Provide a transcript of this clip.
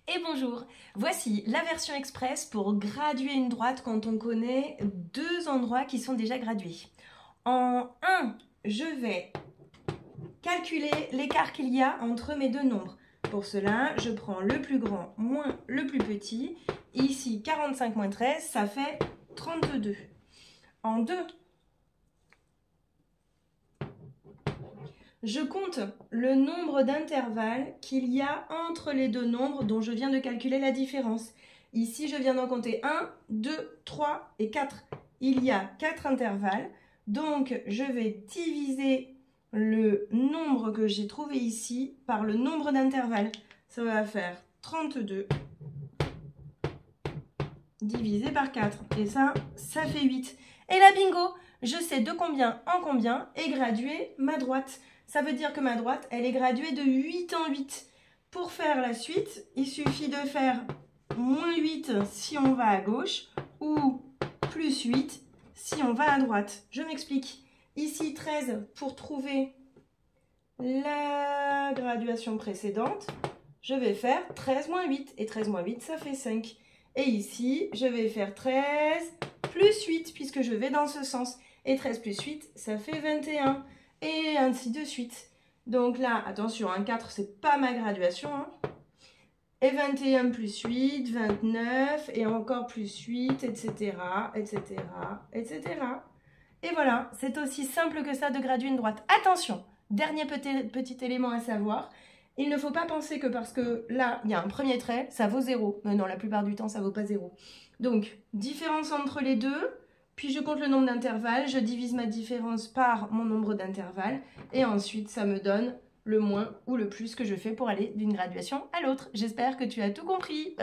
Et bonjour, voici la version express pour graduer une droite quand on connaît deux endroits qui sont déjà gradués. En 1, je vais calculer l'écart qu'il y a entre mes deux nombres. Pour cela, je prends le plus grand moins le plus petit. Ici, 45 moins 13, ça fait 32. En 2, je compte le nombre d'intervalles qu'il y a entre les deux nombres dont je viens de calculer la différence. Ici, je viens d'en compter 1, 2, 3 et 4. Il y a 4 intervalles, donc je vais diviser le nombre que j'ai trouvé ici par le nombre d'intervalles. Ça va faire 32 divisé par 4. Et ça fait 8. Et là, bingo, je sais de combien en combien est graduée ma droite. Ça veut dire que ma droite, elle est graduée de 8 en 8. Pour faire la suite, il suffit de faire moins 8 si on va à gauche ou plus 8 si on va à droite. Je m'explique. Ici, 13 pour trouver la graduation précédente. Je vais faire 13 moins 8. Et 13 moins 8, ça fait 5. Et ici, je vais faire 13 plus 8 puisque je vais dans ce sens. Et 13 plus 8, ça fait 21. Et ainsi de suite. Donc là, attention, un 4, c'est pas ma graduation. Hein. Et 21 plus 8, 29, et encore plus 8, etc., etc., etc. Et voilà, c'est aussi simple que ça de graduer une droite. Attention, dernier petit élément à savoir, il ne faut pas penser que parce que là, il y a un premier trait, ça vaut 0. Non, la plupart du temps, ça ne vaut pas 0. Donc, différence entre les deux. Puis je compte le nombre d'intervalles, je divise ma différence par mon nombre d'intervalles et ensuite ça me donne le moins ou le plus que je fais pour aller d'une graduation à l'autre. J'espère que tu as tout compris.